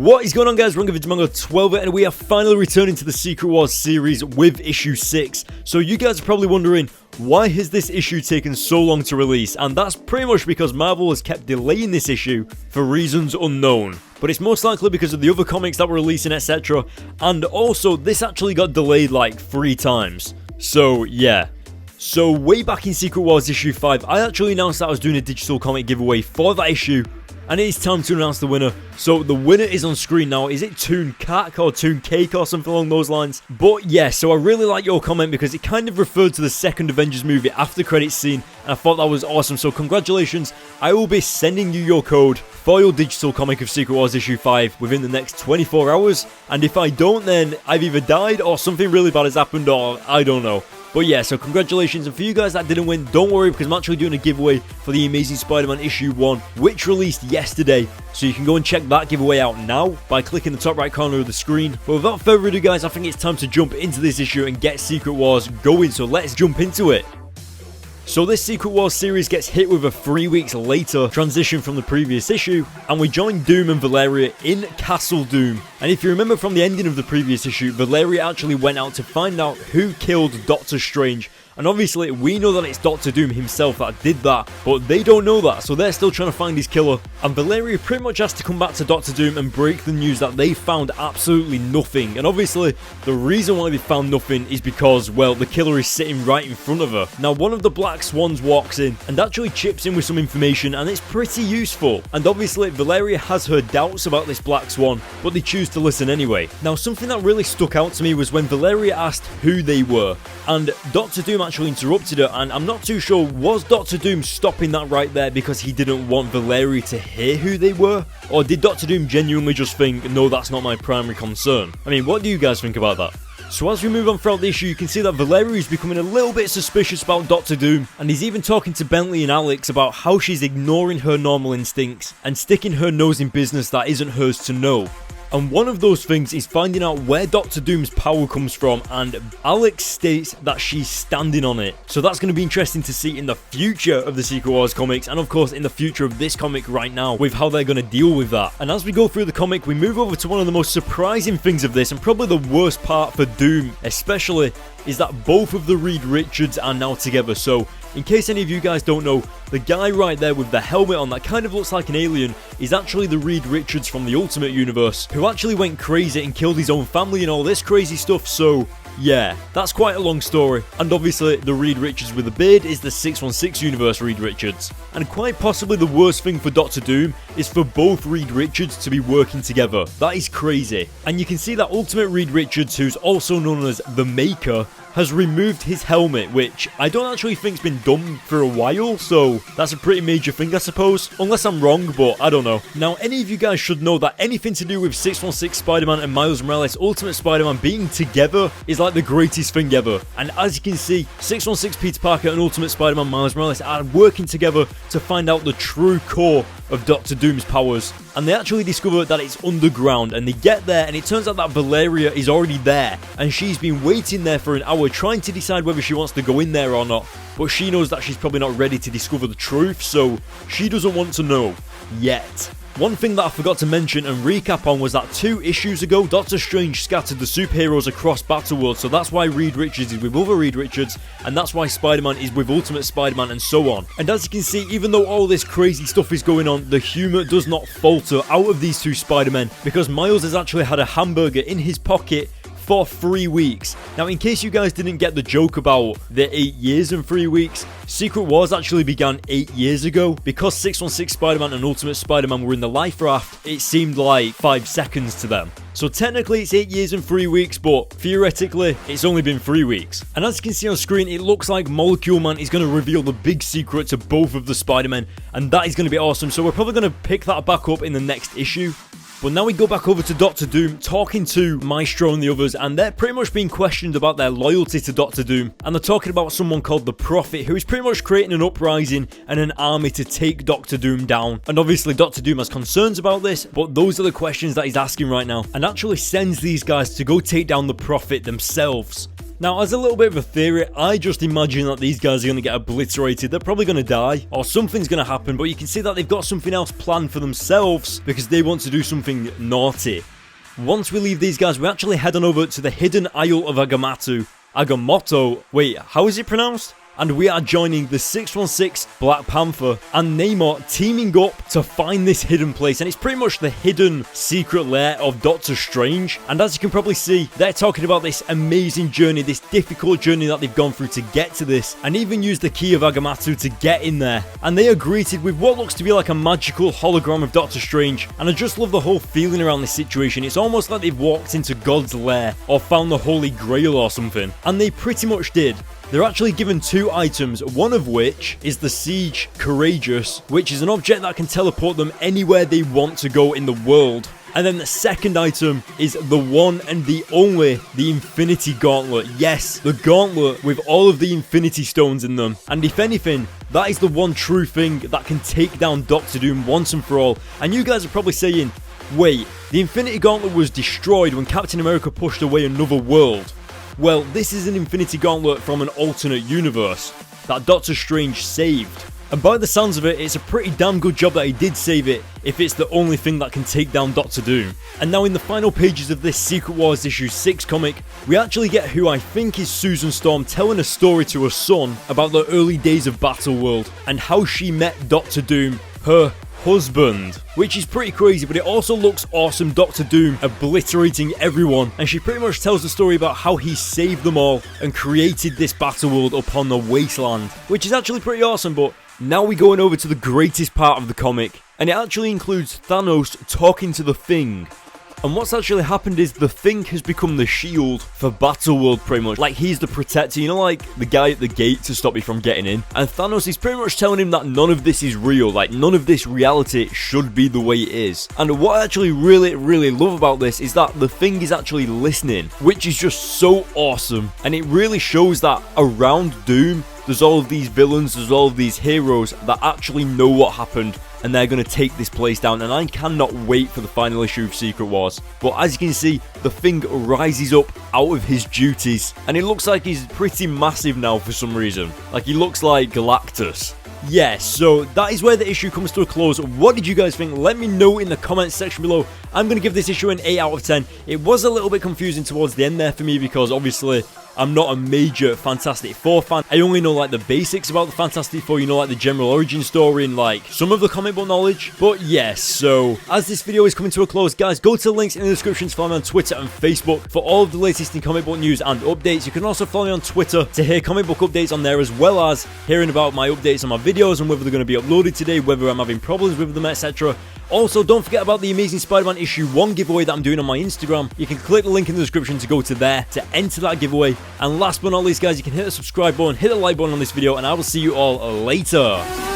What is going on, guys? RunGavidMango12, and we are finally returning to the Secret Wars series with issue 6. So you guys are probably wondering, why has this issue taken so long to release? And that's pretty much because Marvel has kept delaying this issue for reasons unknown. But it's most likely because of the other comics that were releasing, etc. And also, this actually got delayed like 3 times. So yeah. So way back in Secret Wars issue 5, I actually announced that I was doing a digital comic giveaway for that issue. And it is time to announce the winner. So the winner is on screen now. Is it Toon Cack or Toon Cake or something along those lines? But yeah, so I really like your comment because it kind of referred to the second Avengers movie after credits scene. And I thought that was awesome. So congratulations. I will be sending you your code for your digital comic of Secret Wars issue 5 within the next 24 hours. And if I don't, then I've either died or something really bad has happened, or I don't know. But yeah, so congratulations, and for you guys that didn't win, don't worry, because I'm actually doing a giveaway for the Amazing Spider-Man issue 1, which released yesterday. So you can go and check that giveaway out now by clicking the top right corner of the screen. But without further ado, guys, I think it's time to jump into this issue and get Secret Wars going, so let's jump into it. So this Secret Wars series gets hit with a 3 weeks later transition from the previous issue, and we join Doom and Valeria in Castle Doom. And if you remember from the ending of the previous issue, Valeria actually went out to find out who killed Doctor Strange. And obviously, we know that it's Doctor Doom himself that did that, but they don't know that, so they're still trying to find his killer. And Valeria pretty much has to come back to Doctor Doom and break the news that they found absolutely nothing. And obviously, the reason why they found nothing is because, well, the killer is sitting right in front of her. Now, one of the Black Swans walks in and actually chips in with some information, and it's pretty useful. And obviously, Valeria has her doubts about this Black Swan, but they choose to listen anyway. Now, something that really stuck out to me was when Valeria asked who they were, and Doctor Doom actually interrupted her, and I'm not too sure, was Doctor Doom stopping that right there because he didn't want Valeria to hear who they were? Or did Doctor Doom genuinely just think, no, that's not my primary concern? I mean, what do you guys think about that? So as we move on throughout the issue, you can see that Valeria is becoming a little bit suspicious about Doctor Doom, and he's even talking to Bentley and Alex about how she's ignoring her normal instincts and sticking her nose in business that isn't hers to know. And one of those things is finding out where Doctor Doom's power comes from, and Alex states that she's standing on it. So that's going to be interesting to see in the future of the Secret Wars comics, and of course in the future of this comic right now, with how they're going to deal with that. And as we go through the comic, we move over to one of the most surprising things of this, and probably the worst part for Doom especially, is that both of the Reed Richards are now together. So in case any of you guys don't know, the guy right there with the helmet on that kind of looks like an alien is actually the Reed Richards from the Ultimate Universe, who actually went crazy and killed his own family and all this crazy stuff. So yeah, that's quite a long story. And obviously the Reed Richards with the beard is the 616 Universe Reed Richards. And quite possibly the worst thing for Doctor Doom is for both Reed Richards to be working together. That is crazy. And you can see that Ultimate Reed Richards, who's also known as the Maker, has removed his helmet, which I don't actually think's been done for a while, so that's a pretty major thing, I suppose. Unless I'm wrong, but I don't know. Now, any of you guys should know that anything to do with 616 Spider-Man and Miles Morales Ultimate Spider-Man being together is like the greatest thing ever. And as you can see, 616 Peter Parker and Ultimate Spider-Man Miles Morales are working together to find out the true core of Doctor Doom's powers. And they actually discover that it's underground, and they get there and it turns out that Valeria is already there, and she's been waiting there for an hour trying to decide whether she wants to go in there or not, but she knows that she's probably not ready to discover the truth, so she doesn't want to know yet. One thing that I forgot to mention and recap on was that 2 issues ago, Doctor Strange scattered the superheroes across Battleworld, so that's why Reed Richards is with other Reed Richards, and that's why Spider-Man is with Ultimate Spider-Man, and so on. And as you can see, even though all this crazy stuff is going on, the humour does not falter out of these 2 Spider-Men, because Miles has actually had a hamburger in his pocket for 3 weeks. Now, in case you guys didn't get the joke about the 8 years and 3 weeks, Secret Wars actually began 8 years ago. Because 616 Spider-Man and Ultimate Spider-Man were in the life raft, it seemed like 5 seconds to them. So technically it's 8 years and 3 weeks, but theoretically it's only been 3 weeks. And as you can see on screen, it looks like Molecule Man is going to reveal the big secret to both of the Spider-Men, and that is going to be awesome. So we're probably going to pick that back up in the next issue. But now we go back over to Doctor Doom, talking to Maestro and the others, and they're pretty much being questioned about their loyalty to Doctor Doom. And they're talking about someone called the Prophet, who is pretty much creating an uprising and an army to take Doctor Doom down. And obviously Doctor Doom has concerns about this, but those are the questions that he's asking right now, and actually sends these guys to go take down the Prophet themselves. Now, as a little bit of a theory, I just imagine that these guys are going to get obliterated. They're probably going to die, or something's going to happen, but you can see that they've got something else planned for themselves because they want to do something naughty. Once we leave these guys, we actually head on over to the hidden Isle of Agamotto. Wait, how is it pronounced? And we are joining the 616 Black Panther and Namor teaming up to find this hidden place, and it's pretty much the hidden secret lair of Doctor Strange. And as you can probably see, they're talking about this amazing journey, this difficult journey that they've gone through to get to this, and even used the key of Agamotto to get in there. And they are greeted with what looks to be like a magical hologram of Doctor Strange, and I just love the whole feeling around this situation. It's almost like they've walked into God's lair or found the Holy Grail or something, and they pretty much did. They're actually given 2 items, one of which is the Siege Courageous, which is an object that can teleport them anywhere they want to go in the world. And then the second item is the one and the only, the Infinity Gauntlet. Yes, the gauntlet with all of the Infinity Stones in them. And if anything, that is the one true thing that can take down Doctor Doom once and for all. And you guys are probably saying, wait, the Infinity Gauntlet was destroyed when Captain America pushed away another world. Well, this is an Infinity Gauntlet from an alternate universe that Doctor Strange saved. And by the sounds of it, it's a pretty damn good job that he did save it if it's the only thing that can take down Doctor Doom. And now in the final pages of this Secret Wars issue 6 comic, we actually get who I think is Susan Storm telling a story to her son about the early days of Battleworld and how she met Doctor Doom, her husband, which is pretty crazy, but it also looks awesome. Doctor Doom obliterating everyone, and she pretty much tells the story about how he saved them all and created this Battleworld upon the wasteland, which is actually pretty awesome. But now we're going over to the greatest part of the comic, and it actually includes Thanos talking to the Thing. And what's actually happened is the Thing has become the shield for Battleworld pretty much. Like, he's the protector, you know, like the guy at the gate to stop you from getting in. And Thanos is pretty much telling him that none of this is real, like none of this reality should be the way it is. And what I actually really love about this is that the Thing is actually listening, which is just so awesome. And it really shows that around Doom, there's all of these villains, there's all of these heroes that actually know what happened, and they're going to take this place down, and I cannot wait for the final issue of Secret Wars. But as you can see, the Thing rises up out of his duties, and it looks like he's pretty massive now for some reason. Like, he looks like Galactus. Yeah, so that is where the issue comes to a close. What did you guys think? Let me know in the comments section below. I'm going to give this issue an 8 out of 10. It was a little bit confusing towards the end there for me because obviously I'm not a major Fantastic Four fan. I only know like the basics about the Fantastic Four, you know, like the general origin story and like some of the comic book knowledge. But yes, so as this video is coming to a close, guys, go to the links in the description to follow me on Twitter and Facebook for all of the latest in comic book news and updates. You can also follow me on Twitter to hear comic book updates on there, as well as hearing about my updates on my videos and whether they're going to be uploaded today, whether I'm having problems with them, etc. Also, don't forget about the Amazing Spider-Man issue 1 giveaway that I'm doing on my Instagram. You can click the link in the description to go to there to enter that giveaway. And last but not least, guys, you can hit the subscribe button, hit the like button on this video, and I will see you all later.